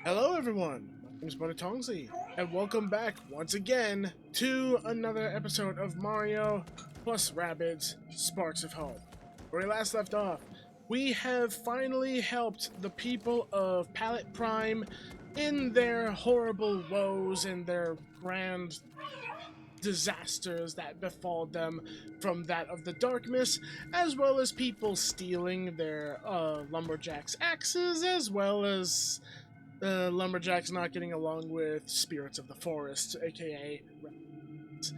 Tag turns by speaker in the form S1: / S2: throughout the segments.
S1: Hello everyone, my name is Tongsly, and welcome back once again to another episode of Mario+Rabbids Sparks of Hope. Where we last left off, we have finally helped the people of Palette Prime in their horrible woes and their grand disasters that befall them from that of the darkness, as well as people stealing their lumberjacks' axes, as well as lumberjacks not getting along with spirits of the forest, aka rabbits.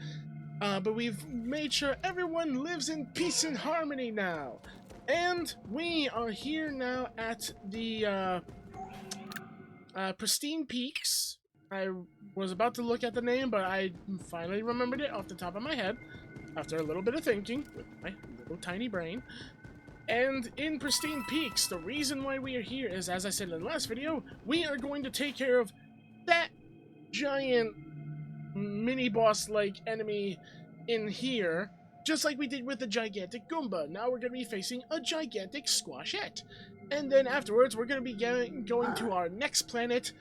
S1: But we've made sure everyone lives in peace and harmony now. And we are here now at the Pristine Peaks. I was about to look at the name, but I finally remembered it off the top of my head after a little bit of thinking with my little tiny brain. And in Pristine Peaks, the reason why we are here is, as I said in the last video, we are going to take care of that giant mini-boss-like enemy in here, just like we did with the gigantic Goomba. Now we're going to be facing a gigantic Squashette. And then afterwards, we're going to be going to our next planet,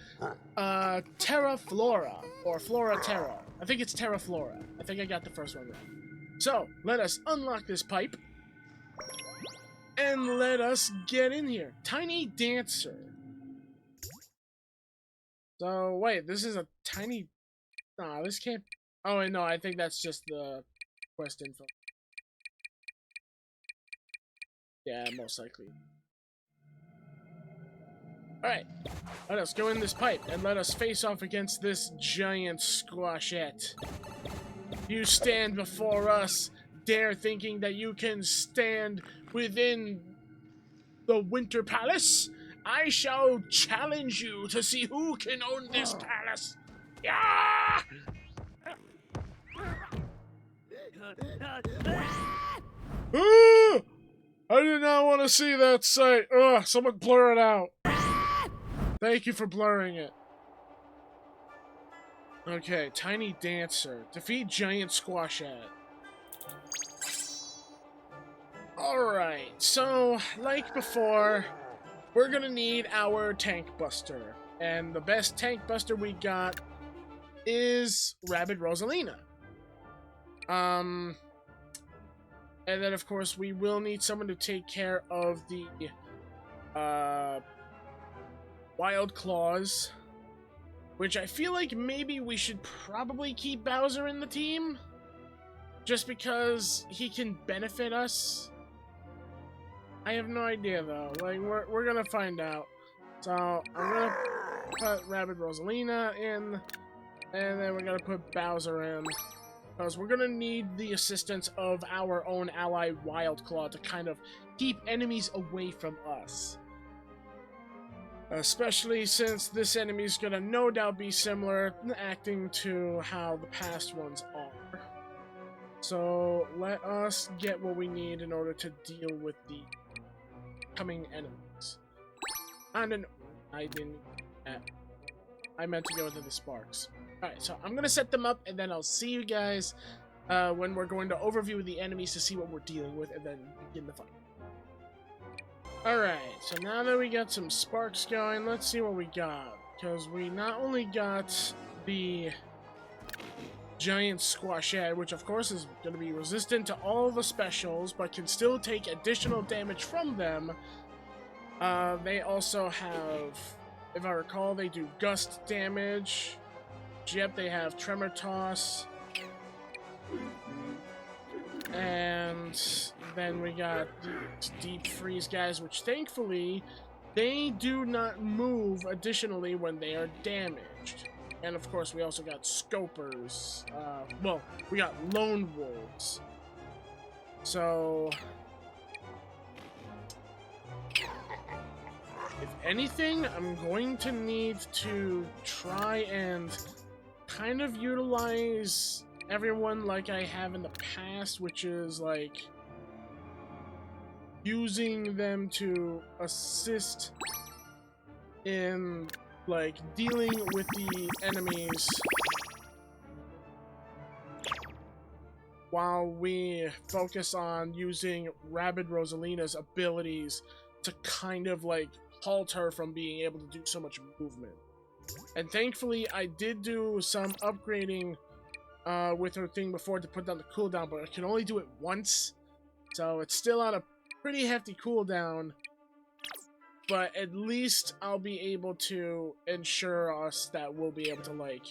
S1: Tera Flora, or Flora Terra. I think it's Tera Flora. I think I got the first one right. So, let us unlock this pipe. And let us get in here. Tiny Dancer. So, wait, this is a tiny... Nah, this can't... Oh, wait, no, I think that's just the quest info. Yeah, most likely. Alright, let us go in this pipe and let us face off against this giant Squashette. You stand before us, dare thinking that you can stand within the Winter Palace? I shall challenge you to see who can own this palace. Yeah! I did not want to see that sight. Ugh, someone blur it out. Thank you for blurring it. Okay, Tiny Dancer. Defeat Giant Squashette. Alright, so, like before, we're gonna need our Tank Buster. And the best Tank Buster we got is Rabid Rosalina. And then, of course, we will need someone to take care of the, Wild Claws. Which I feel like maybe we should probably keep Bowser in the team. Just because he can benefit us. I have no idea, though. Like, we're gonna find out. So, I'm gonna put Rabid Rosalina in, and then we're gonna put Bowser in. Because we're gonna need the assistance of our own ally, Wild Claw, to kind of keep enemies away from us. Especially since this enemy is gonna no doubt be similar, acting to how the past ones are. So, let us get what we need in order to deal with the coming enemies. I didn't. I meant to go into the sparks. Alright, so I'm gonna set them up, and then I'll see you guys when we're going to overview the enemies to see what we're dealing with, and then begin the fight. Alright, so now that we got some sparks going, let's see what we got. Because we not only got the giant Squashette, which of course is going to be resistant to all the specials, but can still take additional damage from them. They also have, if I recall, they do gust damage. Yep, they have Tremor Toss. And then we got these Deep Freeze guys, which thankfully, they do not move additionally when they are damaged. And of course, we also got Scopers. Well, we got Lone Wolves. So, if anything, I'm going to need to try and kind of utilize everyone like I have in the past, which is like using them to assist in like dealing with the enemies while we focus on using Rabid Rosalina's abilities to kind of like halt her from being able to do so much movement. And thankfully, I did do some upgrading with her thing before to put down the cooldown, but I can only do it once. So it's still on a pretty hefty cooldown. But at least I'll be able to ensure us that we'll be able to, like,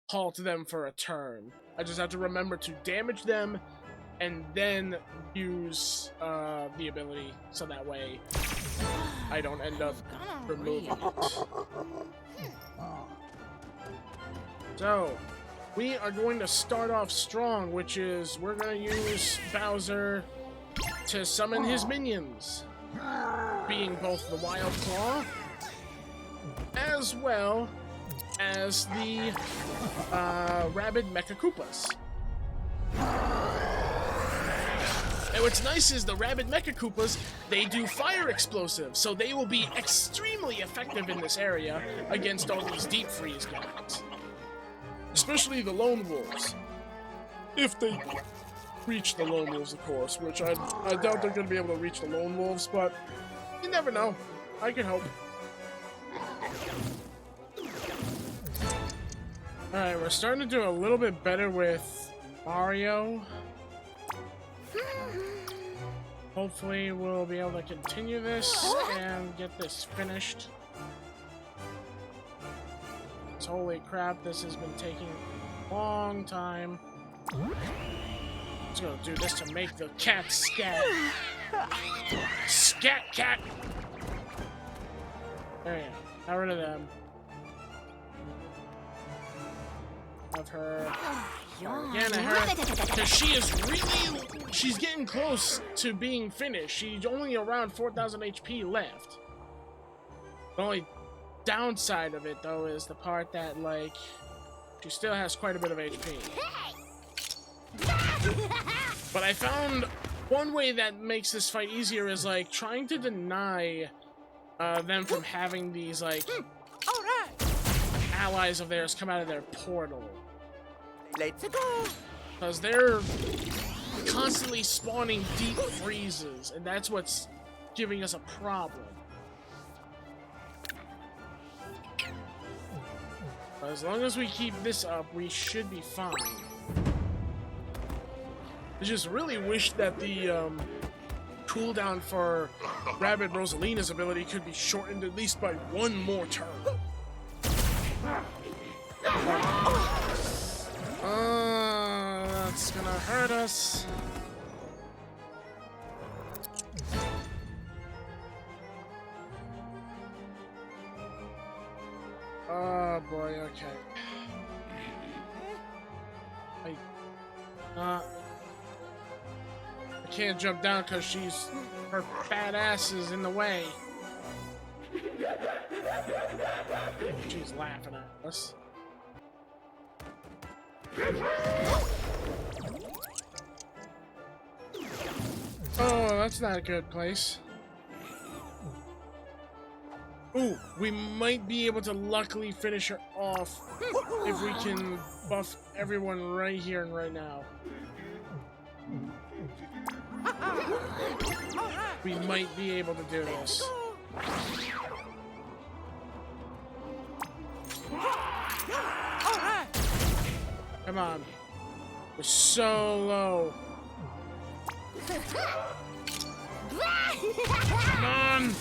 S1: halt them for a turn. I just have to remember to damage them and then use the ability, so that way I don't end up removing it. So, we are going to start off strong, which is we're going to use Bowser to summon his minions, being both the Wild Claw as well as the Rabid Mecha Koopas. And what's nice is the Rabid Mecha Koopas, they do fire explosives, so they will be extremely effective in this area against all these deep freeze guys. Especially the Lone Wolves. If they reach the Lone Wolves, of course, which I doubt they're going to be able to reach the Lone Wolves, but you never know. I can hope. Alright, we're starting to do a little bit better with Mario. Hopefully we'll be able to continue this and get this finished. Holy crap, this has been taking a long time. Just gonna do this to make the cat scat. Scat cat! There you go. Got rid of them. Of her. Again, at her. Because she is really. She's getting close to being finished. She's only around 4,000 HP left. The only downside of it, though, is the part that, like, she still has quite a bit of HP. But I found one way that makes this fight easier is, like, trying to deny them from having these, like, allies of theirs come out of their portal.
S2: Let's go!
S1: Because they're constantly spawning deep freezes, and that's what's giving us a problem. But as long as we keep this up, we should be fine. I just really wish that the cooldown for Rabbid Rosalina's ability could be shortened at least by one more turn. That's gonna hurt us. Oh boy, okay. I can't jump down because her fat ass is in the way. She's laughing at us. Oh, that's not a good place. Ooh, we might be able to luckily finish her off if we can buff everyone right here and right now. We might be able to do this. Come on. We're so low. Come on!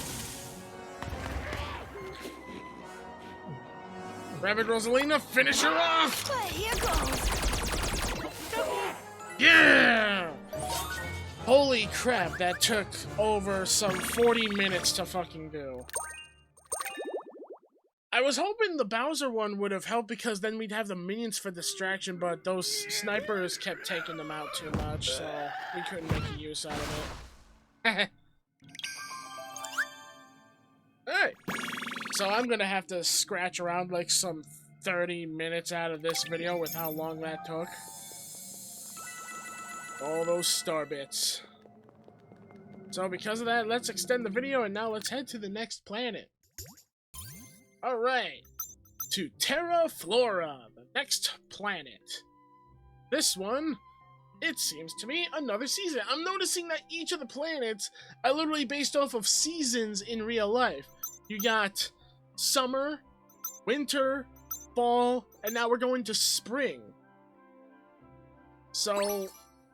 S1: Rabbid Rosalina, finish her off!
S2: Here goes.
S1: Yeah! Holy crap, that took over some 40 minutes to fucking do. I was hoping the Bowser one would have helped because then we'd have the minions for distraction, but those snipers kept taking them out too much, so we couldn't make a use out of it. Alright. So I'm gonna have to scratch around like some 30 minutes out of this video with how long that took. All those star bits. So because of that, let's extend the video and now let's head to the next planet. Alright. To Tera Flora, the next planet. This one, it seems to me, another season. I'm noticing that each of the planets are literally based off of seasons in real life. You got summer, winter, fall, and now we're going to spring. So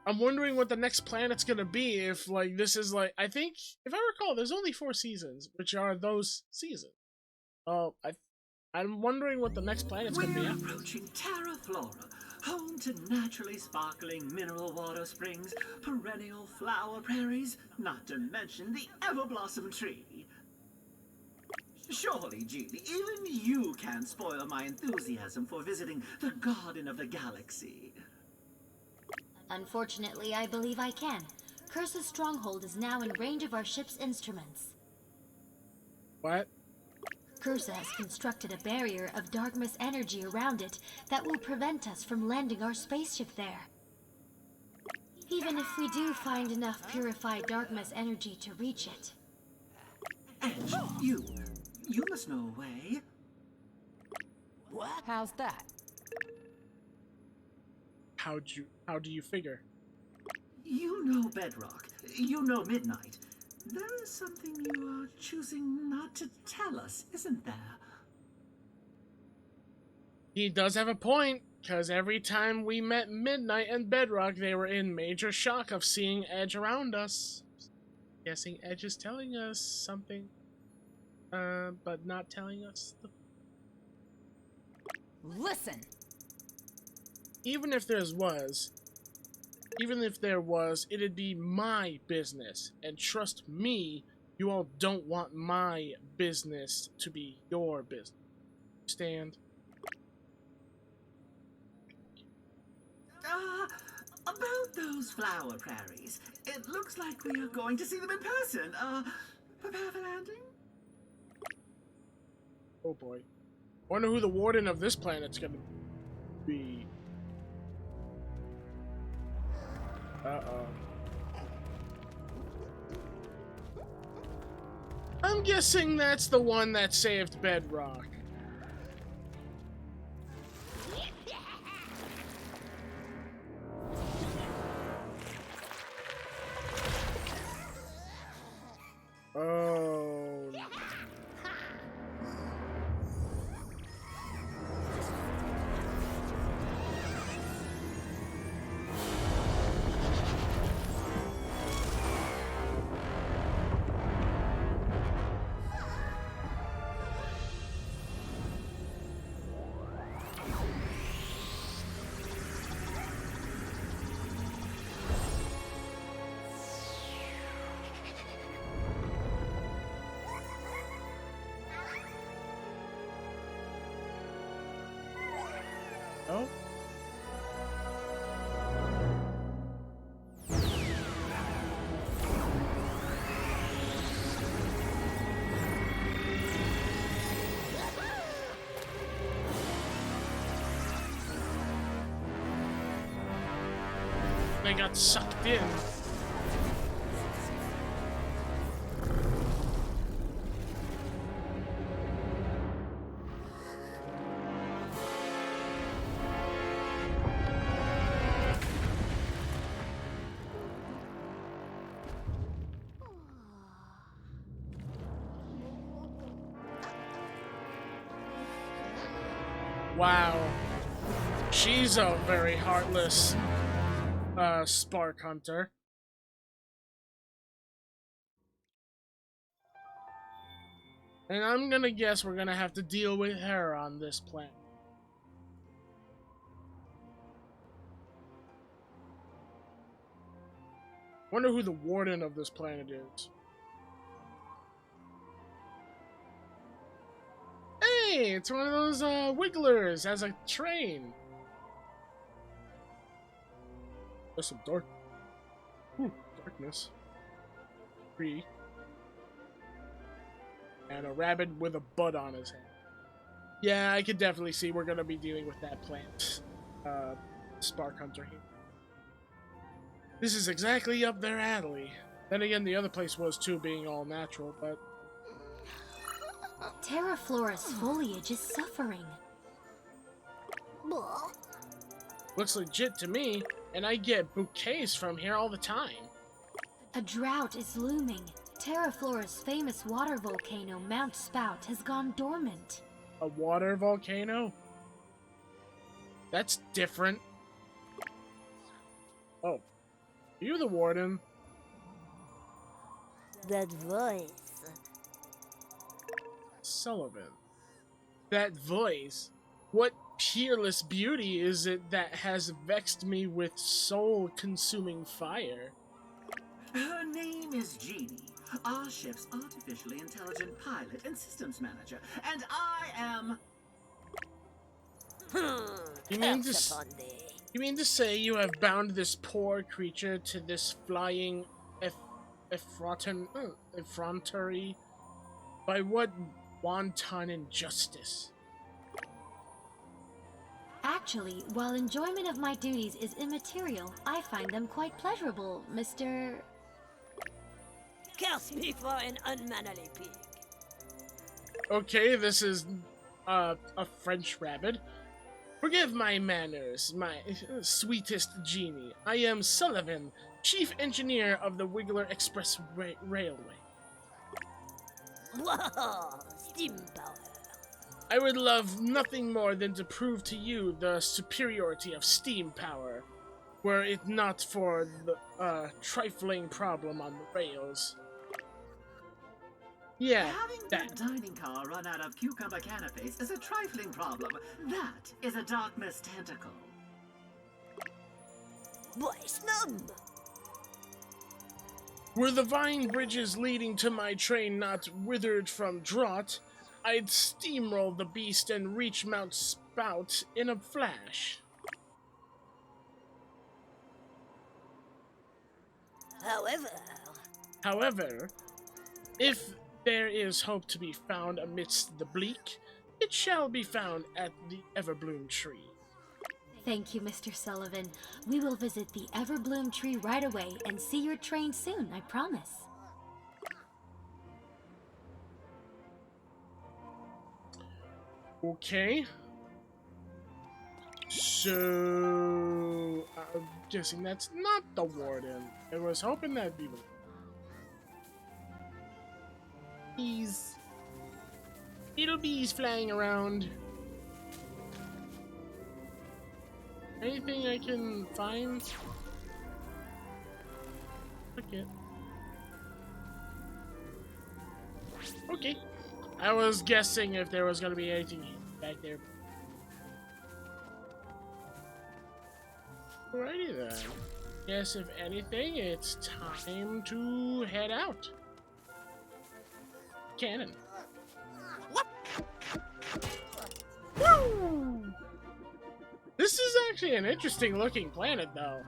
S1: I'm wondering what the next planet's gonna be. If like this is like, I think if I recall, there's only 4 seasons, which are those seasons. I'm wondering what the next planet's gonna be.
S3: We're approaching Tera Flora, home to naturally sparkling mineral water springs, perennial flower prairies, not to mention the ever-blossom tree. Surely, Genie, even you can't spoil my enthusiasm for visiting the Garden of the Galaxy.
S4: Unfortunately, I believe I can. Curse's stronghold is now in range of our ship's instruments.
S1: What?
S4: Cursa has constructed a barrier of Darkness energy around it that will prevent us from landing our spaceship there. Even if we do find enough purified Darkness energy to reach it.
S3: And you must know a way.
S2: What? How's that?
S1: How do you figure?
S3: You know Bedrock. You know Midnight. There is something you are choosing not to tell us, isn't there?
S1: He does have a point, because every time we met Midnight and Bedrock, they were in major shock of seeing Edge around us. Guessing Edge is telling us something, but not telling us the...
S2: Listen!
S1: Even if there was, it'd be my business. And trust me, you all don't want my business to be your business. Stand.
S3: About those flower prairies, it looks like we are going to see them in person. Prepare for landing?
S1: Oh boy. Wonder who the warden of this planet's gonna be. Uh-oh. I'm guessing that's the one that saved Bedrock. Oh. Oh. They got sucked in. Wow. She's a very heartless spark hunter. And I'm gonna guess we're gonna have to deal with her on this planet. Wonder who the warden of this planet is. Hey, it's one of those wigglers as a train. There's some darkness. Tree. And a rabbit with a bud on his head. Yeah, I could definitely see we're gonna be dealing with that plant. Spark Hunter here. This is exactly up their alley. Then again, the other place was too, being all natural, but...
S4: Tera Flora's foliage is suffering.
S1: Looks legit to me, and I get bouquets from here all the time.
S4: A drought is looming. Tera Flora's famous water volcano, Mount Spout, has gone dormant.
S1: A water volcano? That's different. Oh. You the warden?
S5: That voice.
S1: Sullivan. That voice. What peerless beauty is it that has vexed me with soul-consuming fire?
S3: Her name is Jeannie, our ship's artificially intelligent pilot and systems manager, and I am...
S1: You mean to say you have bound this poor creature to this flying effrontery? By what wanton injustice?
S4: Actually, while enjoyment of my duties is immaterial, I find them quite pleasurable, Mr.
S5: Curse me for an unmannerly pig.
S1: Okay, this is a French rabbit. Forgive my manners, my sweetest genie. I am Sullivan, chief engineer of the Wiggler Express Railway.
S5: Whoa, steam power.
S1: I would love nothing more than to prove to you the superiority of steam power, were it not for the trifling problem on the rails. Yeah,
S3: Having
S1: that.
S3: the dining car run out of cucumber canapes is a trifling problem. That is a darkness tentacle.
S5: Boy, snub.
S1: Were the vine bridges leading to my train not withered from drought, I'd steamroll the beast and reach Mount Spout in a flash. However, if there is hope to be found amidst the bleak, it shall be found at the Everbloom tree.
S4: Thank you, Mr. Sullivan. We will visit the Everbloom tree right away and see your train soon, I promise.
S1: Okay. So, I'm guessing that's not the warden. I was hoping that'd be the bees. Little bees flying around. Anything I can find? Okay. Okay. I was guessing if there was gonna be anything back there. Alrighty then. Guess if anything, it's time to head out. Cannon. Woo! This is actually an interesting looking planet though.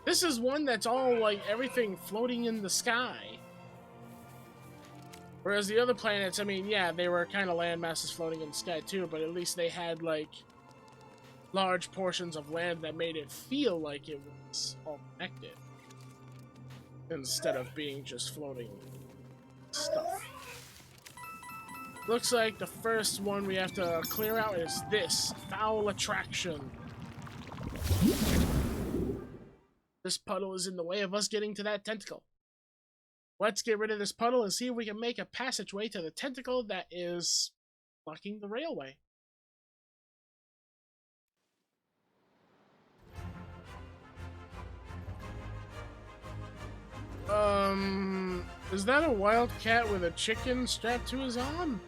S1: This is one that's all like everything floating in the sky. Whereas the other planets, I mean, yeah, they were kind of land masses floating in the sky too, but at least they had like large portions of land that made it feel like it was all connected instead of being just floating stuff. Looks like the first one we have to clear out is this foul attraction. This puddle is in the way of us getting to that tentacle. Let's get rid of this puddle and see if we can make a passageway to the tentacle that is blocking the railway. Is that a wildcat with a chicken strapped to his arm?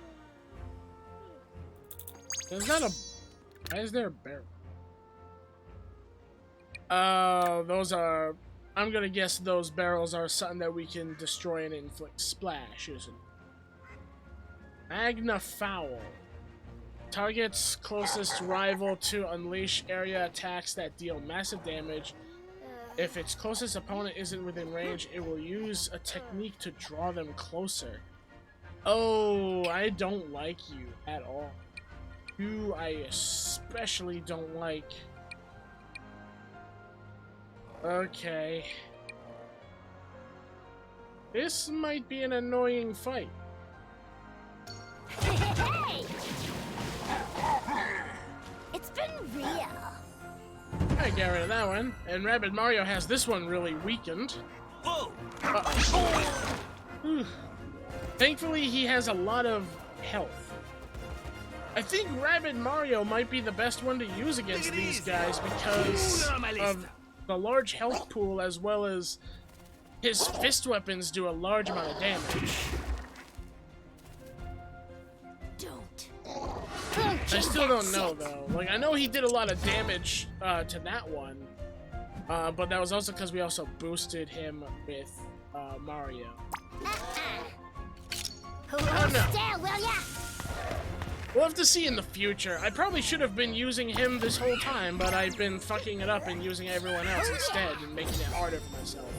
S1: Is that a... Why is there a bear? Those are... I'm gonna guess those barrels are something that we can destroy and inflict splash, isn't it? Magna Foul. Target's closest rival to unleash area attacks that deal massive damage. If its closest opponent isn't within range, it will use a technique to draw them closer. Oh, I don't like you at all. You, I especially don't like. Okay. This might be an annoying fight.
S5: Hey! It's been real.
S1: I got rid of that one, and Rabbid Mario has this one really weakened.
S6: Whoa!
S1: Thankfully, he has a lot of health. I think Rabbid Mario might be the best one to use against these guys because of the large health pool, as well as his fist weapons do a large amount of damage. I still don't know though. Like, I know he did a lot of damage to that one, but that was also because we also boosted him with Mario. I don't know. We'll have to see in the future. I probably should have been using him this whole time, but I've been fucking it up and using everyone else instead and making it harder for myself.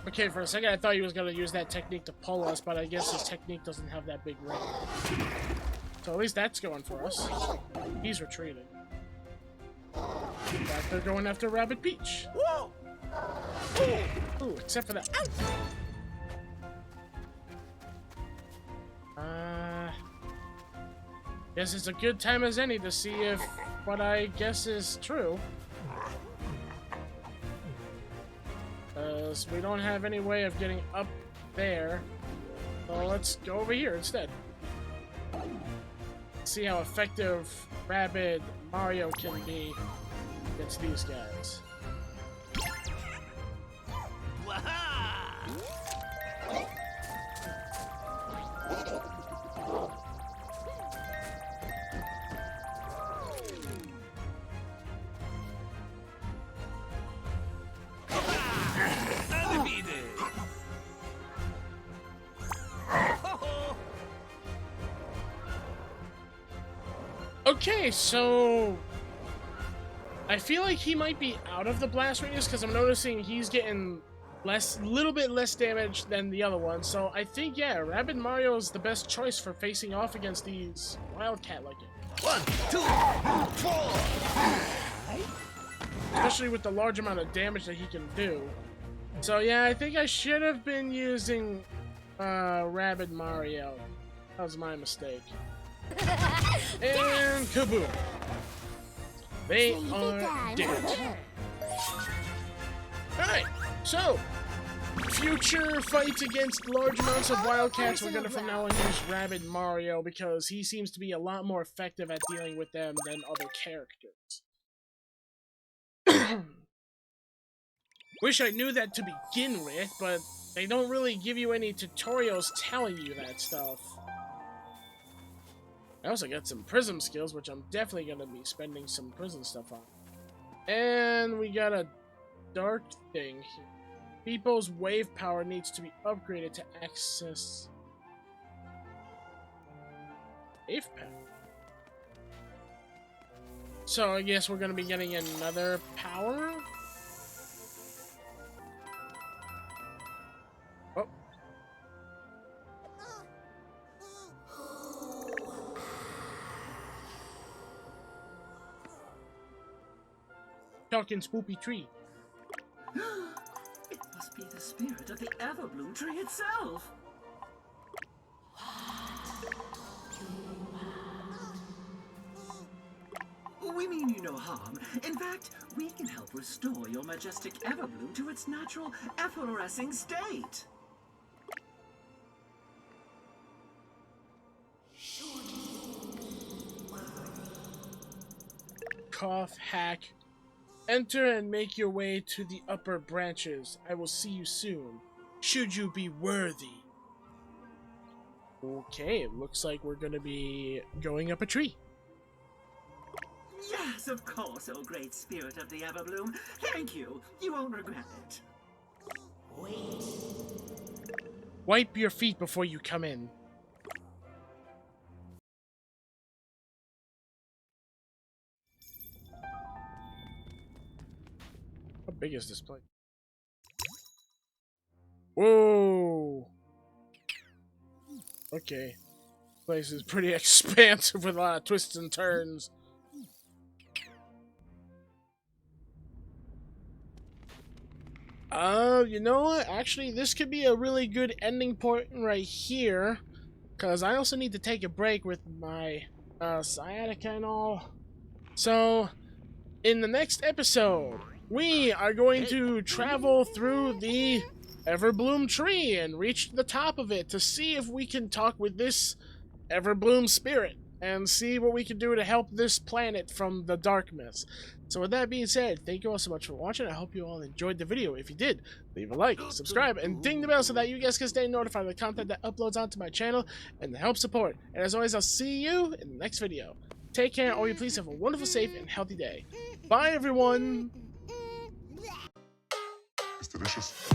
S1: Okay, for a second I thought he was going to use that technique to pull us, but I guess his technique doesn't have that big range. So at least that's going for us. He's retreating. But they're going after Rabbid Peach. Ooh, except for that. Guess it's a good time as any to see if what I guess is true. We don't have any way of getting up there. So let's go over here instead. See how effective Rabbid Mario can be against these guys. Okay, so I feel like he might be out of the blast radius because I'm noticing he's getting little bit less damage than the other one. So I think, yeah, Rabbid Mario is the best choice for facing off against these Wildcat like it.
S6: 1, 2, 4.
S1: Especially with the large amount of damage that he can do. So yeah, I think I should have been using Rabbid Mario. That was my mistake. And kaboom! They are dead. Alright, so future fights against large amounts of Wildcats, we're gonna from now on use Rabbid Mario because he seems to be a lot more effective at dealing with them than other characters. Wish I knew that to begin with, but they don't really give you any tutorials telling you that stuff. I also got some prism skills, which I'm definitely going to be spending some prism stuff on. And we got a dark thing here. Beepo's wave power needs to be upgraded to access wave power. So I guess we're going to be getting another power? Oh. Talking spoopy tree.
S3: It must be the spirit of the Everbloom tree itself. We mean you no harm. In fact, we can help restore your majestic Everbloom to its natural efflorescing state.
S1: Cough, hack. Enter and make your way to the upper branches. I will see you soon, should you be worthy. Okay, it looks like we're gonna be going up a tree.
S3: Yes, of course, oh great spirit of the Everbloom. Thank you. You won't regret it.
S6: Wait.
S1: Wipe your feet before you come in. How big is this place? Whoa! Okay. This place is pretty expansive with a lot of twists and turns. You know what? Actually, this could be a really good ending point right here. Because I also need to take a break with my sciatica and all. So, in the next episode, we are going to travel through the Everbloom tree and reach the top of it to see if we can talk with this Everbloom spirit and see what we can do to help this planet from the darkness. So with that being said, thank you all so much for watching. I hope you all enjoyed the video. If you did, leave a like, subscribe, and ding the bell so that you guys can stay notified of the content that uploads onto my channel and help support. And as always, I'll see you in the next video. Take care, all you please have a wonderful, safe, and healthy day. Bye, everyone!
S7: It's delicious.